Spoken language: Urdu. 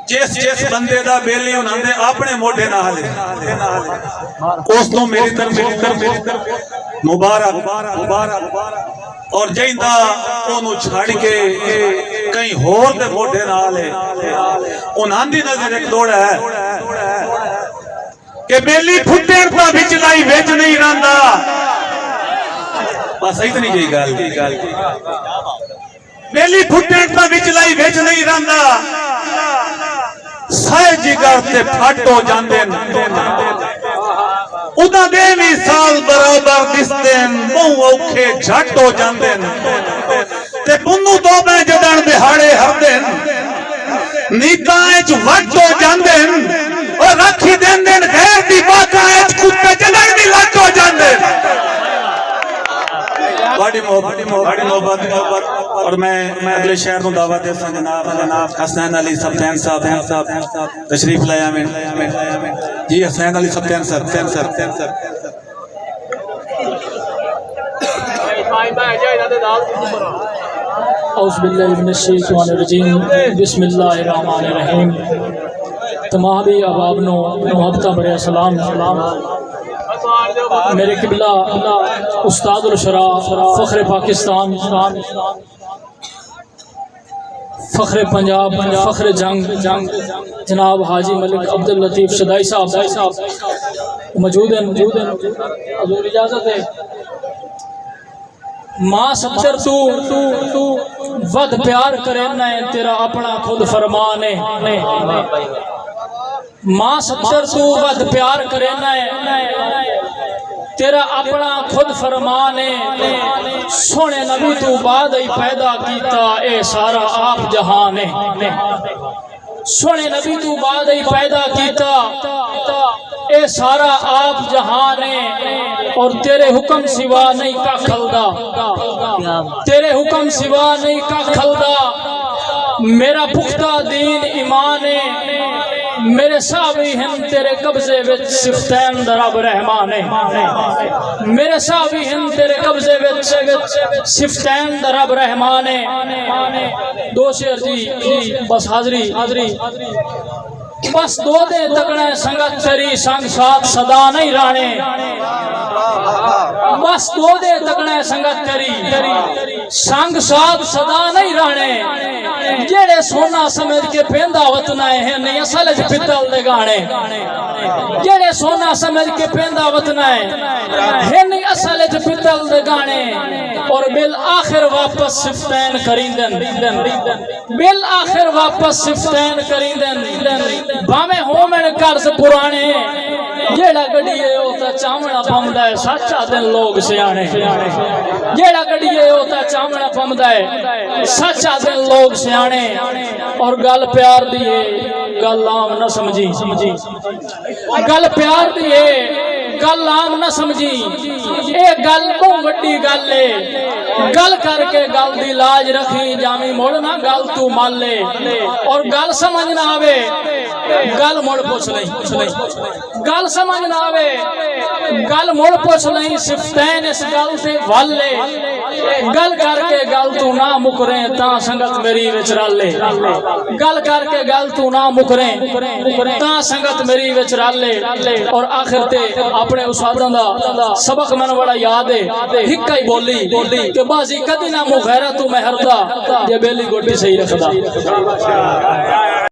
جس بندے دا بیلی انہاں دے اپنے موڈے نال اس تو میری طرف مبارک اور جائندہ انہوں چھاڑ کے کہیں ہور دے موڈے نال انہاں دی نظر ایک دوڑا ہے کہ بیلی پھٹیر تا بچ لائی ویچ نہیں رہندا بس اتنی جی گل بیلی پھٹیر تا بچ لائی ویچ نہیں رہندا سائے جگر تے پھٹ ہو جاندن ادا دیوی سال برابر دستن بہو اوکھے جھٹ ہو جاندن تے بنو دو میں جدن دہاڑے ہردن نیتائیں وٹ ہو جاندن اور رکھی دن غیر دی باتائیں کتے جدن دی لٹ ہو جاندن بڑی محبت اور میں اگلے شہر کو دعوت دیتا ہوں جناب حسین علی سبتین صاحب تشریف لائے آمین جی حسین علی سبتین صاحب اعوذ باللہ من الشیطان الرجیم بسم اللہ الرحمن الرحیم تمام احباب نو محبت برے سلام میرے قبلہ استاد الشرا فخر پاکستان فخر پنجاب فخر جنگ جناب حاجی ملک عبداللطیف شدائی صاحب موجود ہیں حضور اجازت ہے ماں ستر تو ود پیار کرنا ہے تیرا اپنا خود فرمان ہے ماں ستر تو ود پیار کرنا ہے تیرا اپنا خود فرمان ہے سونے نبی تو بعد ہی پیدا کیتا اے سارا آپ جہان ہے سونے نبی تو بعد ہی پیدا کیتا اے سارا آپ جہان ہے اور تیرے حکم سوا نہیں کا کھلدا تیرے حکم سوا نہیں کا کھلدا میرا پختہ دین ایمان ہے میرے صحابی ہیں تیرے قبضے وچ صفتین در رب رحمان ہے میرے صحابی ہیں تیرے قبضے وچ صفتین در رب رحمان ہے دو شعر جی بس حاضری بس دو دے تکڑے سنگت تری سنگ ساتھ صدا نہیں رانے بس دو دے تکڑے سنگت تری سنگ ساتھ صدا نہیں رانے جیڑے سونا سمجھ کے پیندہ وطنہ ہیں نہیں اصل اچھ پتل دے گانے جیڑے سونا سمجھ کے پیندہ وطنہ ہیں نہیں اصل اچھ پتل دے گانے اور بالآخر واپس صفتین کریندن بالآخر واپس صفتین کریندن بامے ہوں میں قرض پرانے جیڑا گڑیے ہوتا چامنا پمدا ہے سچا دن لوگ سیانے جیڑا گڑیے ہوتا چامنا پمدا ہے سچا دن لوگ سیانے اور گل پیار دیئے گل عام نہ سمجھی گل پیار دیئے گل عام نہ سمجھی اے گل کو وڈی گل لے گل کر کے گل دی لاج رکھی جامی موڑنا گل تو مان لے اور گل سمجھ نہ آوے گل موڑ پوچھ نہیں گل سمجھ نہ آوے گل موڑ پوچھ نہیں صفتین اس گل سے ول لے گل کر کے گل تو نہ مکریں تا سنگت میری وچ رل لے گل کر کے گل تو نہ مکریں تا سنگت میری وچ رل لے اور آخر تے اپنے استاداں دا سبق من بڑا یاد ہے ہکا ہی بولی کہ بازی کدی نہ مغیرہ تو میں ہردا یہ بیلی گوٹی صحیح رکھدا